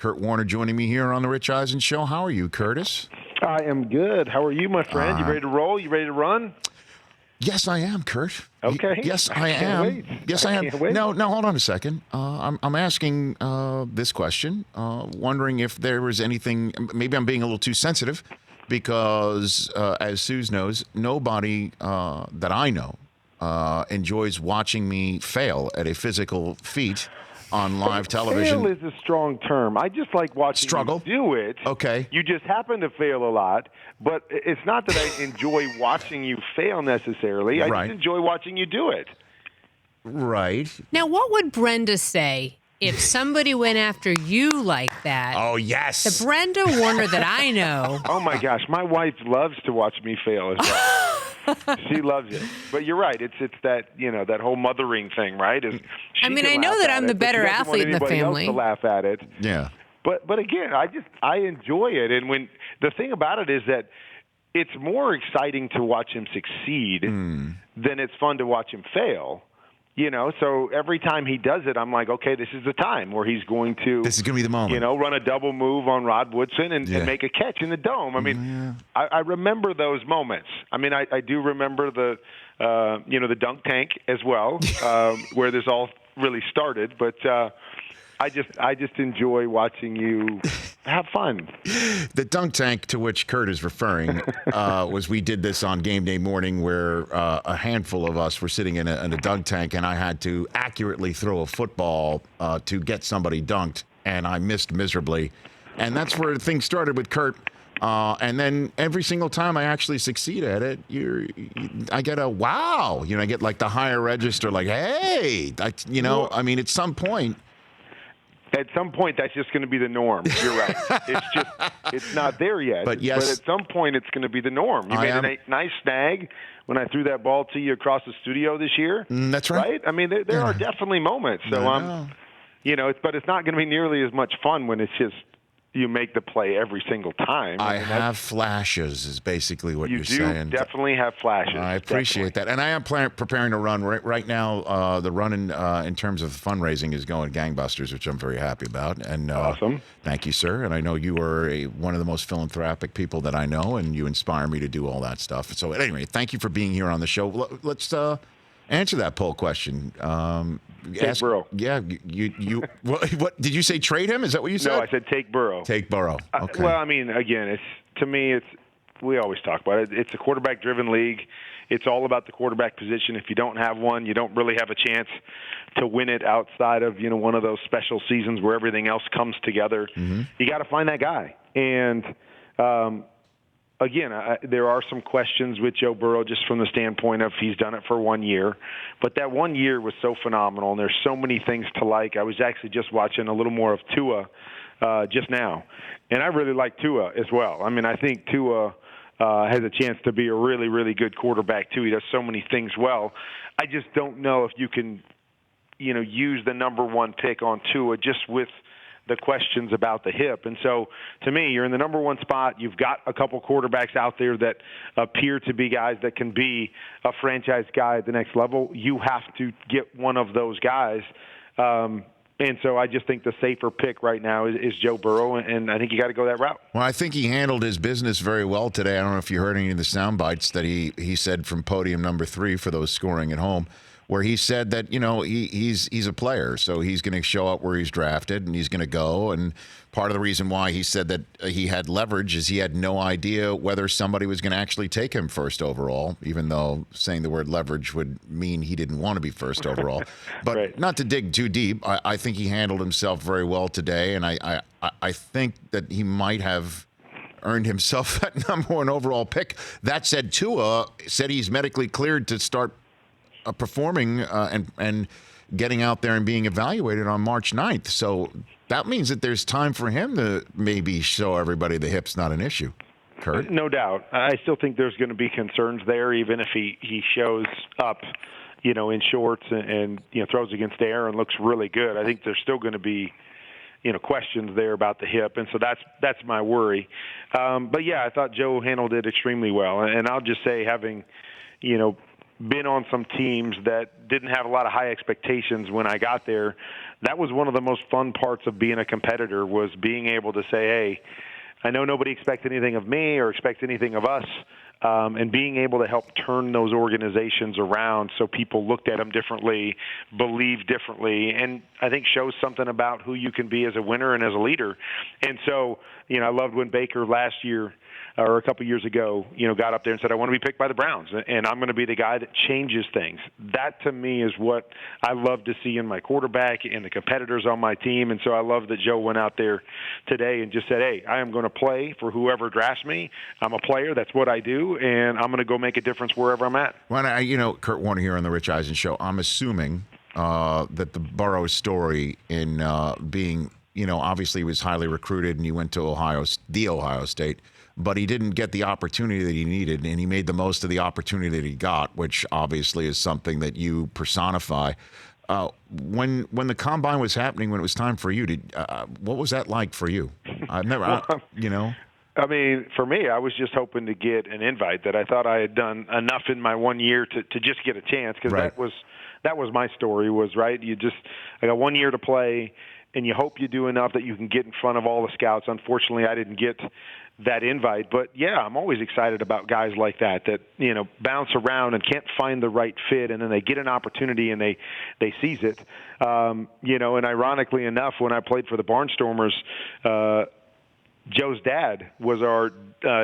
Kurt Warner joining me here on the Rich Eisen Show. How are you, Curtis? I am good. How are you, my friend? You ready to roll? You ready to run? Yes, I am, Kurt. Okay. Yes, I am. Wait. Yes, I am. Can't wait. No, hold on a second. I'm asking this question, wondering if there was anything. Maybe I'm being a little too sensitive, because as Suze knows, nobody that I know enjoys watching me fail at a physical feat on live television. Fail is a strong term. I just like watching Struggle. you do it. Okay. You just happen to fail a lot, but it's not that I enjoy watching you fail necessarily. I Right. just enjoy watching you do it. Right. Now, what would Brenda say if somebody went after you like that? Oh, yes. The Brenda Warner that I know. Oh, my gosh. My wife loves to watch me fail as well. She loves it. But you're right. It's that, that whole mothering thing, right? I know that I'm the better athlete in the family. Else to laugh at it. Yeah. But again, I enjoy it. And when the thing about it is that it's more exciting to watch him succeed than it's fun to watch him fail. So every time he does it, I'm like, okay, this is the time where he's going to. This is going to be the moment. Run a double move on Rod Woodson and make a catch in the dome. I mean, I remember those moments. I mean, I do remember the dunk tank as well, where this all really started. But I just enjoy watching you have fun. The dunk tank to which Kurt is referring was, we did this on game day morning, where a handful of us were sitting in a dunk tank, and I had to accurately throw a football to get somebody dunked, and I missed miserably. And that's where things started with Kurt. And then every single time I actually succeed at it, I get a wow. I get like the higher register, like, hey, I mean, at some point. At some point, that's just going to be the norm. You're right. It's not there yet. But yes, but at some point, it's going to be the norm. You made a nice snag when I threw that ball to you across the studio this year. That's right. Right? I mean, there are definitely moments. So but it's not going to be nearly as much fun when it's just you make the play every single time. I have flashes, is basically what you're saying. You definitely have flashes. I appreciate that. And I am preparing to run right now. The run in terms of fundraising is going gangbusters, which I'm very happy about. And awesome. Thank you, sir. And I know you are one of the most philanthropic people that I know, and you inspire me to do all that stuff. So at any rate, thank you for being here on the show. Let's answer that poll question. Take Burrow. Yeah, you. What did you say? Trade him? Is that what you said? No, I said take Burrow. Take Burrow. Okay. Well, I mean, again, we always talk about it. It's a quarterback-driven league. It's all about the quarterback position. If you don't have one, you don't really have a chance to win it outside of one of those special seasons where everything else comes together. Mm-hmm. You got to find that guy. And again, there are some questions with Joe Burrow just from the standpoint of he's done it for 1 year. But that 1 year was so phenomenal, and there's so many things to like. I was actually just watching a little more of Tua just now, and I really like Tua as well. I mean, I think Tua has a chance to be a really, really good quarterback, too. He does so many things well. I just don't know if you can, use the number one pick on Tua just with – the questions about the hip. And so, to me, you're in the number one spot. You've got a couple quarterbacks out there that appear to be guys that can be a franchise guy at the next level. You have to get one of those guys. And so I just think the safer pick right now is Joe Burrow, and I think you got to go that route. Well, I think he handled his business very well today. I don't know if you heard any of the sound bites that he said from podium number 3 for those scoring at home, where he said that, he's a player, so he's going to show up where he's drafted, and he's going to go. And part of the reason why he said that he had leverage is he had no idea whether somebody was going to actually take him first overall, even though saying the word leverage would mean he didn't want to be first overall. But right. Not to dig too deep, I think he handled himself very well today, and I think that he might have earned himself that number one overall pick. That said, Tua said he's medically cleared to start performing and getting out there and being evaluated on March 9th. So that means that there's time for him to maybe show everybody the hip's not an issue. Kurt? No doubt. I still think there's going to be concerns there, even if he shows up, in shorts and throws against the air and looks really good. I think there's still going to be, questions there about the hip. And so that's my worry. But yeah, I thought Joe handled it extremely well. And I'll just say, having, been on some teams that didn't have a lot of high expectations when I got there, that was one of the most fun parts of being a competitor, was being able to say, hey, I know nobody expects anything of me or expects anything of us, and being able to help turn those organizations around so people looked at them differently, believed differently, and I think shows something about who you can be as a winner and as a leader. And so, I loved when Baker last year or a couple years ago, got up there and said, I want to be picked by the Browns, and I'm going to be the guy that changes things. That, to me, is what I love to see in my quarterback and the competitors on my team. And so I love that Joe went out there today and just said, hey, I am going to play for whoever drafts me. I'm a player. That's what I do, and I'm going to go make a difference wherever I'm at. Well, Kurt Warner here on the Rich Eisen Show. I'm assuming that the Burrow story in being, obviously he was highly recruited and he went to Ohio State, but he didn't get the opportunity that he needed, and he made the most of the opportunity that he got, which obviously is something that you personify. When the combine was happening, when it was time for you, what was that like for you? I've never, I mean, for me, I was just hoping to get an invite. That I thought I had done enough in my 1 year to just get a chance, because right. that was my story. Was right. I got 1 year to play, and you hope you do enough that you can get in front of all the scouts. Unfortunately, I didn't get that invite. But, yeah, I'm always excited about guys like that bounce around and can't find the right fit, and then they get an opportunity and they seize it. And ironically enough, when I played for the Barnstormers, Joe's dad was our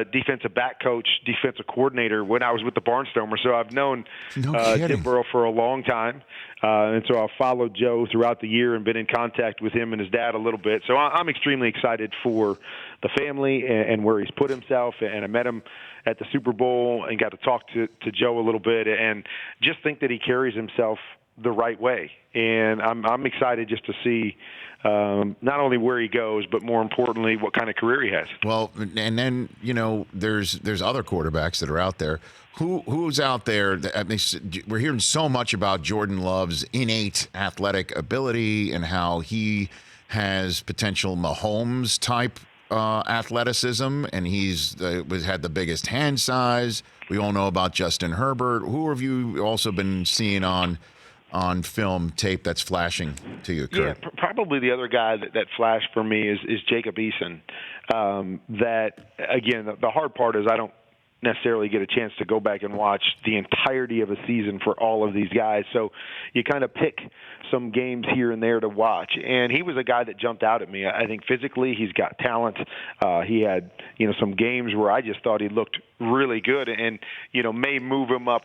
defensive back coach, defensive coordinator when I was with the Barnstormers. So I've known Jim Burrow for a long time. And so I've followed Joe throughout the year and been in contact with him and his dad a little bit. So I'm extremely excited for the family and where he's put himself. And I met him at the Super Bowl and got to talk to Joe a little bit, and just think that he carries himself the right way. And I'm excited just to see not only where he goes, but more importantly, what kind of career he has. Well, and then, there's other quarterbacks that are out there. Who's out there? We're hearing so much about Jordan Love's innate athletic ability and how he has potential Mahomes-type athleticism, and he's had the biggest hand size. We all know about Justin Herbert. Who have you also been seeing on film tape that's flashing to you, Kurt? Yeah, probably the other guy that flashed for me is Jacob Eisen. That, again, the hard part is I don't necessarily get a chance to go back and watch the entirety of a season for all of these guys. So you kind of pick some games here and there to watch. And he was a guy that jumped out at me. I think physically he's got talent. He had, some games where I just thought he looked really good and, may move him up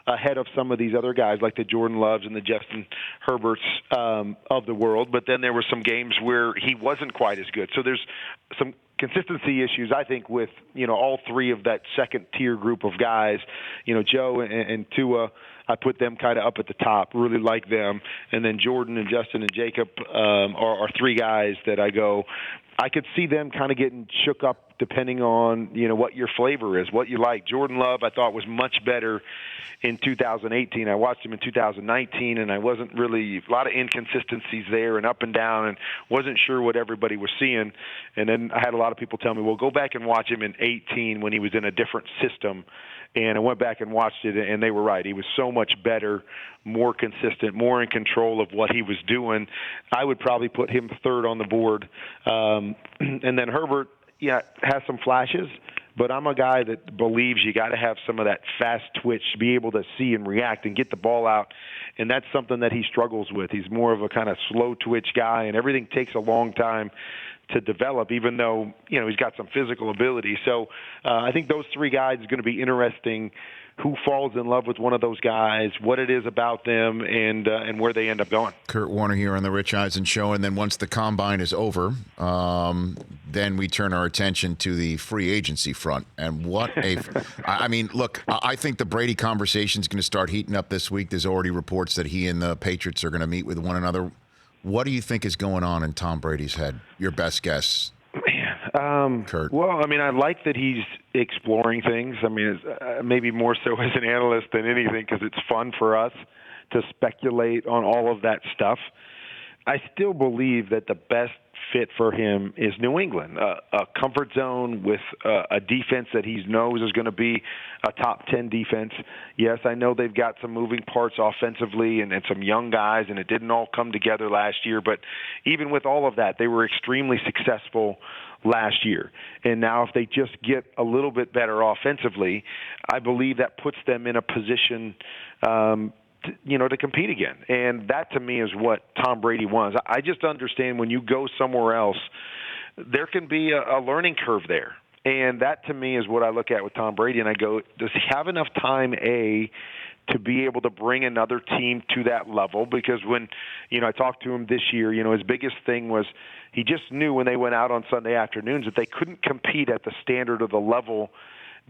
ahead of some of these other guys like the Jordan Loves and the Justin Herberts of the world. But then there were some games where he wasn't quite as good. So there's some consistency issues, I think, with, all three of that second-tier group of guys. Joe and Tua, I put them kind of up at the top, really like them. And then Jordan and Justin and Jacob are three guys that I go, I could see them kind of getting shook up depending on, what your flavor is, what you like. Jordan Love, I thought, was much better in 2018. I watched him in 2019, and I wasn't really – a lot of inconsistencies there and up and down, and wasn't sure what everybody was seeing. And then I had a lot of people tell me, well, go back and watch him in 18 when he was in a different system. And I went back and watched it, and they were right. He was so much better, more consistent, more in control of what he was doing. I would probably put him third on the board. And then Herbert, has some flashes, but I'm a guy that believes you got to have some of that fast twitch to be able to see and react and get the ball out. And that's something that he struggles with. He's more of a kind of slow twitch guy, and everything takes a long time to develop, even though, he's got some physical ability. So I think those three guys is going to be interesting. Who falls in love with one of those guys, what it is about them, and where they end up going. Kurt Warner here on the Rich Eisen Show. And then once the combine is over, then we turn our attention to the free agency front. And look, I think the Brady conversation is going to start heating up this week. There's already reports that he and the Patriots are going to meet with one another. What do you think is going on in Tom Brady's head? Your best guess. Kurt. Well, I like that he's exploring things. Maybe more so as an analyst than anything, because it's fun for us to speculate on all of that stuff. I still believe that the best fit for him is New England, a comfort zone with a defense that he knows is going to be a top 10 defense. Yes, I know they've got some moving parts offensively and some young guys, and it didn't all come together last year. But even with all of that, they were extremely successful last year. And now if they just get a little bit better offensively, I believe that puts them in a position to compete again. And that, to me, is what Tom Brady wants. I just understand when you go somewhere else, there can be a learning curve there. And that, to me, is what I look at with Tom Brady. And I go, does he have enough time, to be able to bring another team to that level? Because when, I talked to him this year, his biggest thing was he just knew when they went out on Sunday afternoons that they couldn't compete at the standard of the level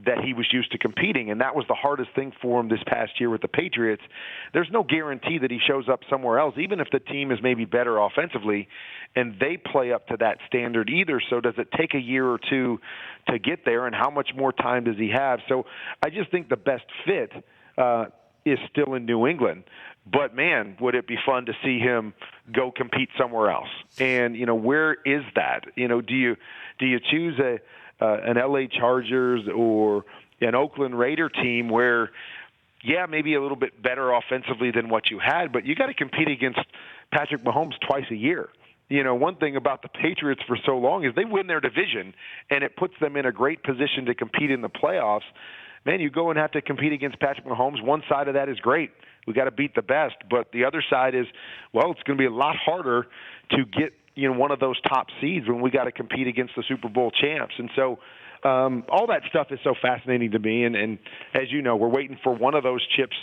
that he was used to competing, and that was the hardest thing for him this past year with the Patriots. There's no guarantee that he shows up somewhere else, even if the team is maybe better offensively, and they play up to that standard either. So does it take a year or two to get there, and how much more time does he have? So I just think the best fit is still in New England. But, man, would it be fun to see him go compete somewhere else? And, where is that? Do you choose an LA Chargers or an Oakland Raider team where, maybe a little bit better offensively than what you had, but you got to compete against Patrick Mahomes twice a year. One thing about the Patriots for so long is they win their division, and it puts them in a great position to compete in the playoffs. Man, you go and have to compete against Patrick Mahomes. One side of that is great. We got to beat the best. But the other side is, it's going to be a lot harder to get one of those top seeds when we got to compete against the Super Bowl champs. And so all that stuff is so fascinating to me. And as you know, we're waiting for one of those chips,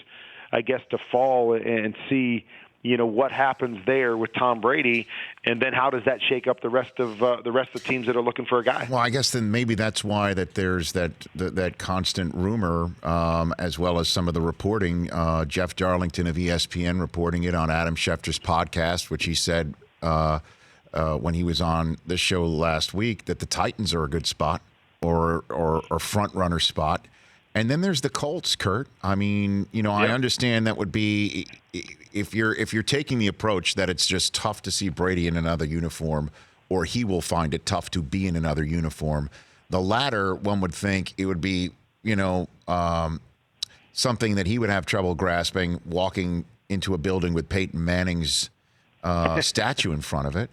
I guess, to fall and see, what happens there with Tom Brady, and then how does that shake up the rest of the teams that are looking for a guy? Well, I guess then maybe that's why that there's that constant rumor, as well as some of the reporting. Jeff Darlington of ESPN reporting it on Adam Schefter's podcast, which he said when he was on the show last week that the Titans are a good spot or front runner spot. And then there's the Colts, Kurt. I mean, I understand that would be if you're taking the approach that it's just tough to see Brady in another uniform, or he will find it tough to be in another uniform. The latter, one would think it would be, something that he would have trouble grasping, walking into a building with Peyton Manning's statue in front of it.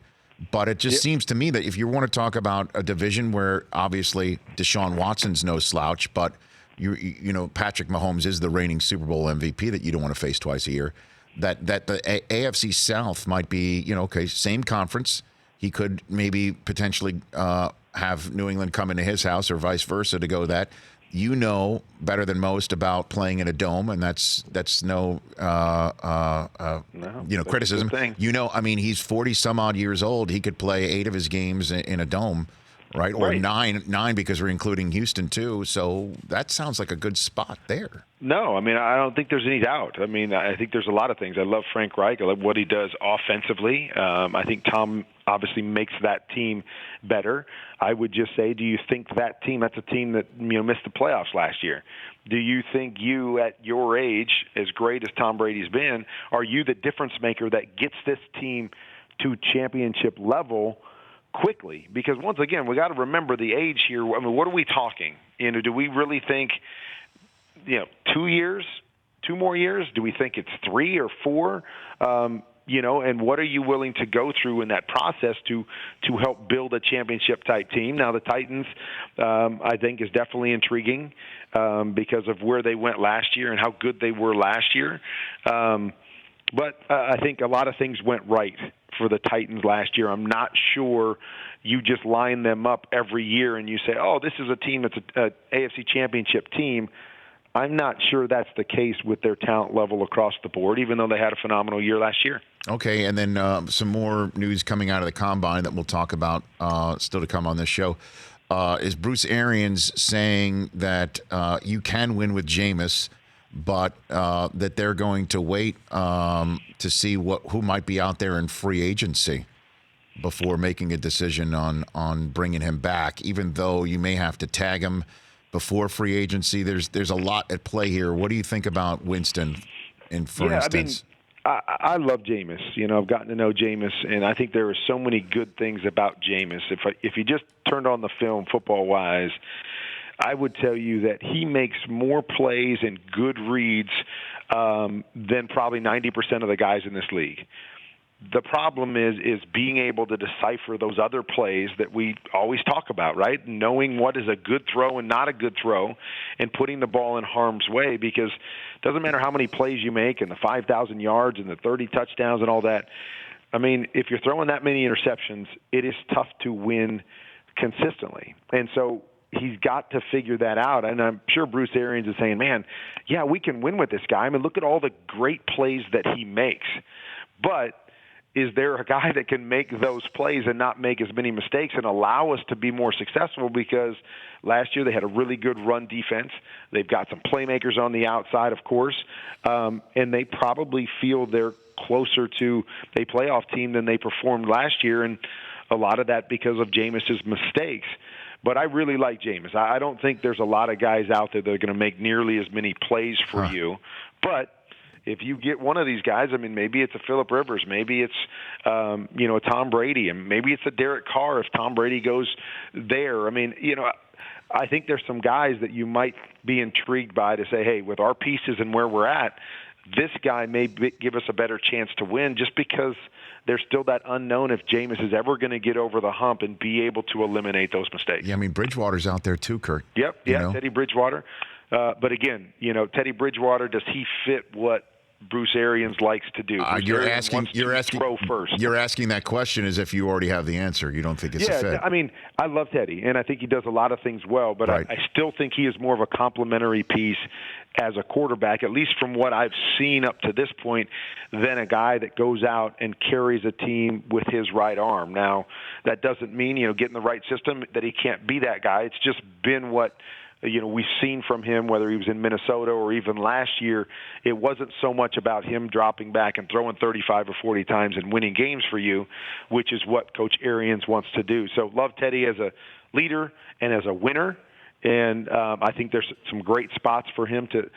But it just seems to me that if you want to talk about a division where obviously Deshaun Watson's no slouch, but Patrick Mahomes is the reigning Super Bowl MVP that you don't want to face twice a year, that the AFC South might be, same conference. He could maybe potentially have New England come into his house or vice versa to go that. Better than most about playing in a dome, and that's no criticism. He's 40 some odd years old. He could play 8 of his games in a dome, right? Or nine because we're including Houston too. So that sounds like a good spot there. No, I don't think there's any doubt. I think there's a lot of things. I love Frank Reich. I love what he does offensively. I think Tom obviously makes that team better. I would just say, do you think that's a team that missed the playoffs last year? Do you think you, at your age, as great as Tom Brady's been, are you the difference maker that gets this team to championship level quickly? Because once again, we got to remember the age here. What are we talking? Do we really think 2 years, 2 more years? Do we think it's 3 or 4? And what are you willing to go through in that process to help build a championship type team? Now the Titans, I think, is definitely intriguing because of where they went last year and how good they were last year. But I think a lot of things went right for the Titans last year. I'm not sure you just line them up every year and you say, oh, this is a team that's an AFC championship team. I'm not sure that's the case with their talent level across the board, even though they had a phenomenal year last year. Okay, and then some more news coming out of the Combine that we'll talk about still to come on this show. Is Bruce Arians saying that you can win with Jameis, but that they're going to wait to see who might be out there in free agency before making a decision on bringing him back, even though you may have to tag him before free agency. There's a lot at play here. What do you think about Winston, for instance? I love Jameis. I've gotten to know Jameis, and I think there are so many good things about Jameis. If you just turned on the film football-wise, I would tell you that he makes more plays and good reads than probably 90% of the guys in this league. The problem is being able to decipher those other plays that we always talk about, right? Knowing what is a good throw and not a good throw and putting the ball in harm's way, because it doesn't matter how many plays you make and the 5,000 yards and the 30 touchdowns and all that. I mean, if you're throwing that many interceptions, it is tough to win consistently. And so he's got to figure that out. And I'm sure Bruce Arians is saying, man, yeah, we can win with this guy. I mean, look at all the great plays that he makes. But is there a guy that can make those plays and not make as many mistakes and allow us to be more successful? Because last year they had a really good run defense. They've got some playmakers on the outside, of course, and they probably feel they're closer to a playoff team than they performed last year, and a lot of that because of Jameis's mistakes. But I really like Jameis. I don't think there's a lot of guys out there that are going to make nearly as many plays for you. But if you get one of these guys, I mean, maybe it's a Phillip Rivers, maybe it's a Tom Brady, and maybe it's a Derek Carr if Tom Brady goes there. I mean, I think there's some guys that you might be intrigued by to say, hey, with our pieces and where we're at, this guy may give us a better chance to win, just because there's still that unknown if Jameis is ever going to get over the hump and be able to eliminate those mistakes. Yeah, I mean, Bridgewater's out there too, Kurt. Yep, Teddy Bridgewater. But again, Teddy Bridgewater, does he fit what Bruce Arians likes to do? You're asking throw first. You're asking that question as if you already have the answer. You don't think it's a fit. I mean, I love Teddy, and I think he does a lot of things well, but right. I still think he is more of a complementary piece as a quarterback, at least from what I've seen up to this point, than a guy that goes out and carries a team with his right arm. Now, that doesn't mean, get in the right system, that he can't be that guy. It's just been what we've seen from him, whether he was in Minnesota or even last year. It wasn't so much about him dropping back and throwing 35 or 40 times and winning games for you, which is what Coach Arians wants to do. So love Teddy as a leader and as a winner, and I think there's some great spots for him to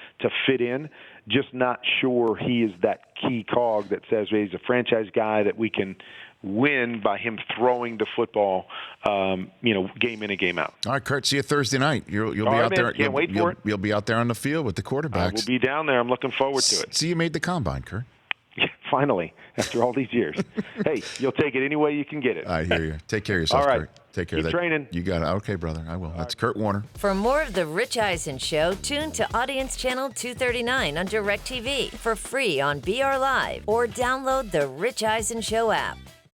fit in. Just not sure he is that key cog that says he's a franchise guy that we can win by him throwing the football, game in and game out. All right, Kurt, see you Thursday night. You'll be out there. Can't wait for it. You'll be out there on the field with the quarterbacks. We'll be down there. I'm looking forward to it. See, you made the combine, Kurt. Finally, after all these years. Hey, you'll take it any way you can get it. I hear you. Take care of yourself, all right. Kurt. Take care Keep of that. training. You got it. Okay, brother. I will. That's Kurt Warner. For more of The Rich Eisen Show, tune to Audience Channel 239 on DirecTV for free on BR Live or download the Rich Eisen Show app.